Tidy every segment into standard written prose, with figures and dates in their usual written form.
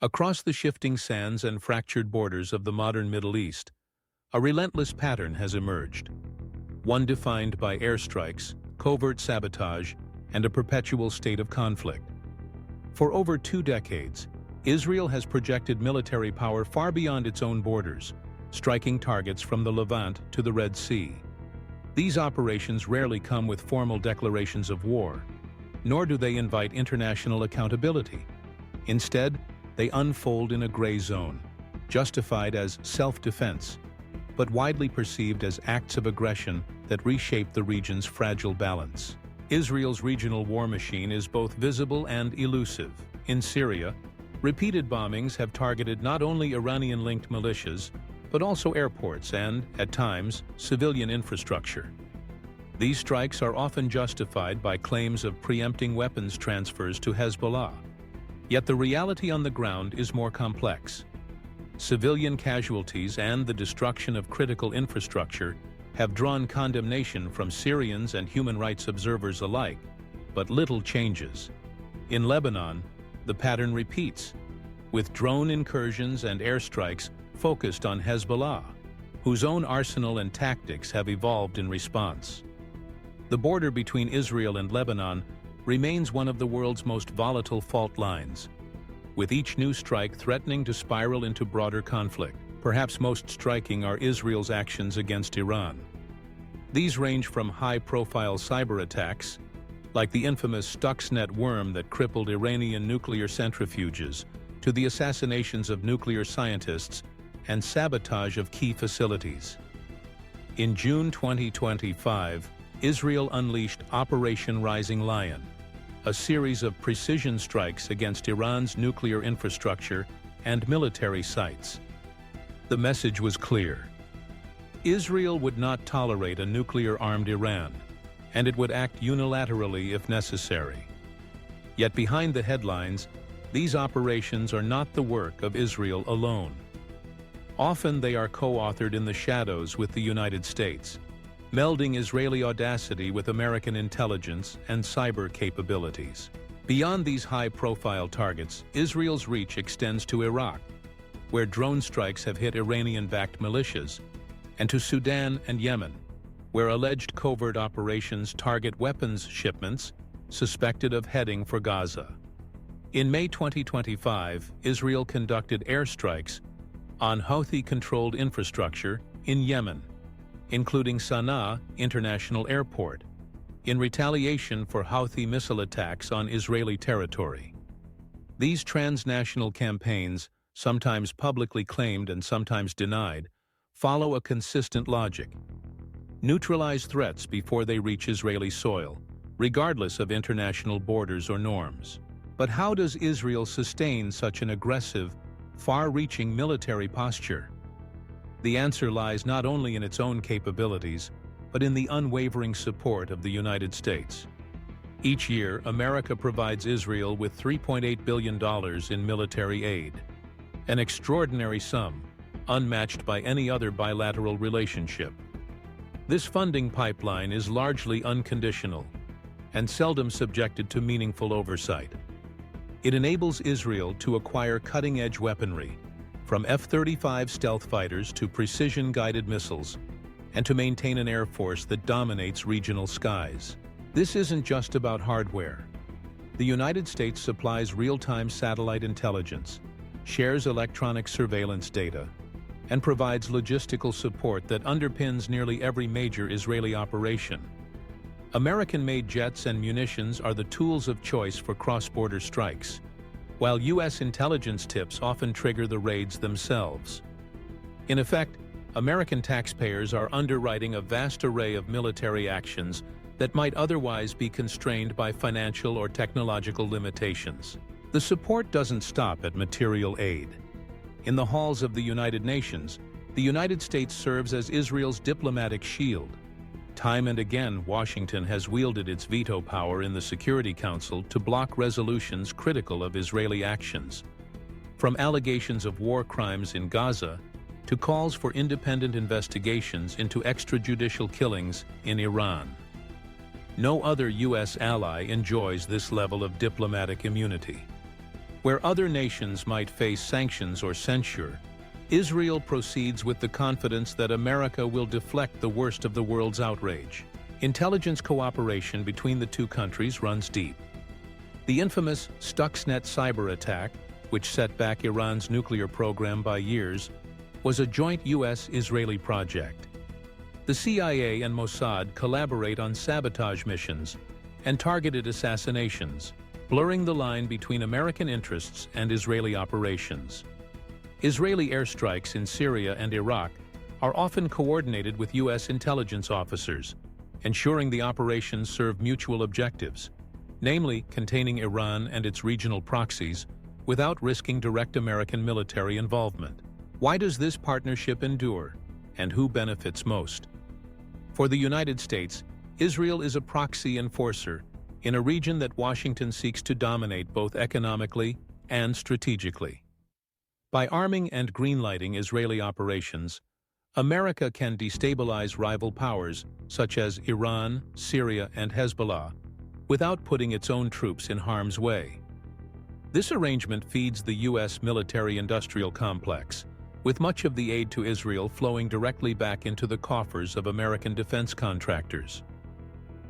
Across the shifting sands and fractured borders of the modern Middle East, a relentless pattern has emerged, one defined by airstrikes, covert sabotage, and a perpetual state of conflict. For over 2 decades, Israel has projected military power far beyond its own borders, striking targets from the Levant to the Red Sea. These operations rarely come with formal declarations of war, nor do they invite international accountability. Instead, they unfold in a gray zone, justified as self-defense, but widely perceived as acts of aggression that reshape the region's fragile balance. Israel's regional war machine is both visible and elusive. In Syria, repeated bombings have targeted not only Iranian-linked militias, but also airports and, at times, civilian infrastructure. These strikes are often justified by claims of preempting weapons transfers to Hezbollah. Yet the reality on the ground is more complex. Civilian casualties and the destruction of critical infrastructure have drawn condemnation from Syrians and human rights observers alike, but little changes. In Lebanon, the pattern repeats, with drone incursions and airstrikes focused on Hezbollah, whose own arsenal and tactics have evolved in response. The border between Israel and Lebanon remains one of the world's most volatile fault lines, with each new strike threatening to spiral into broader conflict. Perhaps most striking are Israel's actions against Iran. These range from high-profile cyber attacks, like the infamous Stuxnet worm that crippled Iranian nuclear centrifuges, to the assassinations of nuclear scientists and sabotage of key facilities. In June 2025, Israel unleashed Operation Rising Lion, a series of precision strikes against Iran's nuclear infrastructure and military sites. The message was clear. Israel would not tolerate a nuclear-armed Iran, and it would act unilaterally if necessary. Yet behind the headlines, these operations are not the work of Israel alone. Often they are co-authored in the shadows with the United States, melding Israeli audacity with American intelligence and cyber capabilities. Beyond these high-profile targets, Israel's reach extends to Iraq, where drone strikes have hit Iranian-backed militias, and to Sudan and Yemen, where alleged covert operations target weapons shipments suspected of heading for Gaza. In May 2025, Israel conducted airstrikes on Houthi-controlled infrastructure in Yemen, including Sana'a International Airport, in retaliation for Houthi missile attacks on Israeli territory. These transnational campaigns, sometimes publicly claimed and sometimes denied, follow a consistent logic. Neutralize threats before they reach Israeli soil, regardless of international borders or norms. But how does Israel sustain such an aggressive, far-reaching military posture? The answer lies not only in its own capabilities, but in the unwavering support of the United States. Each year, America provides Israel with $3.8 billion in military aid, an extraordinary sum, unmatched by any other bilateral relationship. This funding pipeline is largely unconditional and seldom subjected to meaningful oversight. It enables Israel to acquire cutting-edge weaponry, from F-35 stealth fighters to precision-guided missiles, and to maintain an air force that dominates regional skies. This isn't just about hardware. The United States supplies real-time satellite intelligence, shares electronic surveillance data, and provides logistical support that underpins nearly every major Israeli operation. American-made jets and munitions are the tools of choice for cross-border strikes, while U.S. intelligence tips often trigger the raids themselves. In effect, American taxpayers are underwriting a vast array of military actions that might otherwise be constrained by financial or technological limitations. The support doesn't stop at material aid. In the halls of the United Nations, the United States serves as Israel's diplomatic shield. Time and again, Washington has wielded its veto power in the Security Council to block resolutions critical of Israeli actions. From allegations of war crimes in Gaza to calls for independent investigations into extrajudicial killings in Iran. No other U.S. ally enjoys this level of diplomatic immunity. Where other nations might face sanctions or censure, Israel proceeds with the confidence that America will deflect the worst of the world's outrage. Intelligence cooperation between the two countries runs deep. The infamous Stuxnet cyber attack, which set back Iran's nuclear program by years, was a joint U.S.-Israeli project. The CIA and Mossad collaborate on sabotage missions and targeted assassinations, blurring the line between American interests and Israeli operations. Israeli airstrikes in Syria and Iraq are often coordinated with U.S. intelligence officers, ensuring the operations serve mutual objectives, namely containing Iran and its regional proxies without risking direct American military involvement. Why does this partnership endure, and who benefits most? For the United States, Israel is a proxy enforcer in a region that Washington seeks to dominate both economically and strategically. By arming and greenlighting Israeli operations, America can destabilize rival powers such as Iran, Syria, and Hezbollah without putting its own troops in harm's way. This arrangement feeds the U.S. military-industrial complex, with much of the aid to Israel flowing directly back into the coffers of American defense contractors.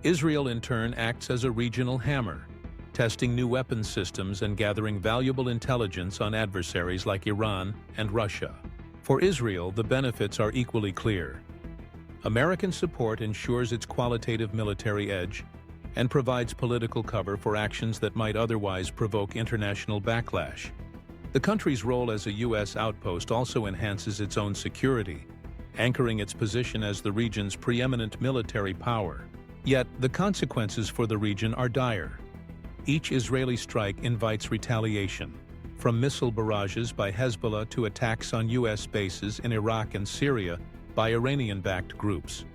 Israel, in turn, acts as a regional hammer, testing new weapons systems and gathering valuable intelligence on adversaries like Iran and Russia. For Israel, the benefits are equally clear. American support ensures its qualitative military edge and provides political cover for actions that might otherwise provoke international backlash. The country's role as a U.S. outpost also enhances its own security, anchoring its position as the region's preeminent military power. Yet, the consequences for the region are dire. Each Israeli strike invites retaliation, from missile barrages by Hezbollah to attacks on U.S. bases in Iraq and Syria by Iranian-backed groups.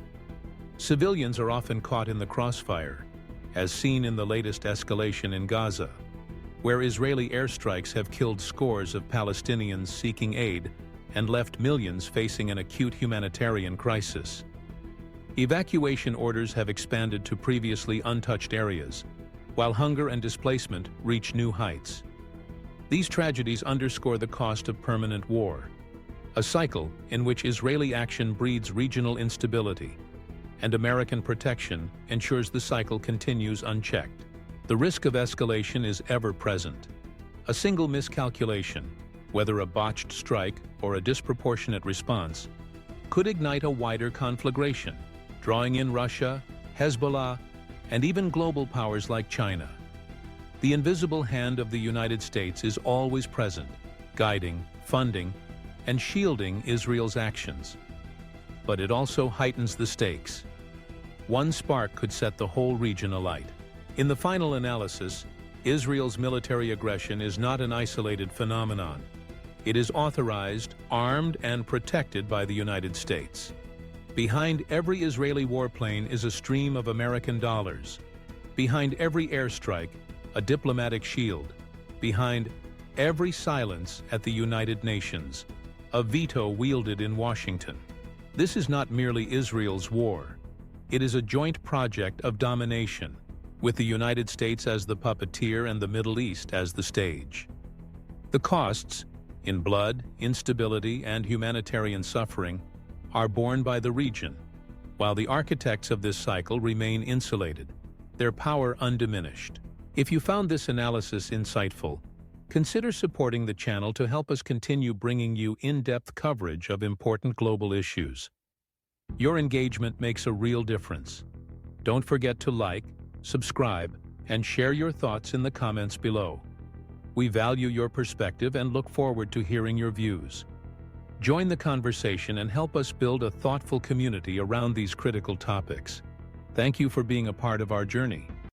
Civilians are often caught in the crossfire, as seen in the latest escalation in Gaza, where Israeli airstrikes have killed scores of Palestinians seeking aid and left millions facing an acute humanitarian crisis. Evacuation orders have expanded to previously untouched areas, while hunger and displacement reach new heights. These tragedies underscore the cost of permanent war, a cycle in which Israeli action breeds regional instability, and American protection ensures the cycle continues unchecked. The risk of escalation is ever present. A single miscalculation, whether a botched strike or a disproportionate response, could ignite a wider conflagration, drawing in Russia, Hezbollah, and even global powers like China. The invisible hand of the United States is always present, guiding, funding, and shielding Israel's actions. But it also heightens the stakes. One spark could set the whole region alight. In the final analysis, Israel's military aggression is not an isolated phenomenon. It is authorized, armed, and protected by the United States. Behind every Israeli warplane is a stream of American dollars. Behind every airstrike, a diplomatic shield. Behind every silence at the United Nations, a veto wielded in Washington. This is not merely Israel's war. It is a joint project of domination, with the United States as the puppeteer and the Middle East as the stage. The costs, in blood, instability, and humanitarian suffering, are borne by the region, while the architects of this cycle remain insulated, their power undiminished. If you found this analysis insightful, consider supporting the channel to help us continue bringing you in-depth coverage of important global issues. Your engagement makes a real difference. Don't forget to like, subscribe, and share your thoughts in the comments below. We value your perspective and look forward to hearing your views. Join the conversation and help us build a thoughtful community around these critical topics. Thank you for being a part of our journey.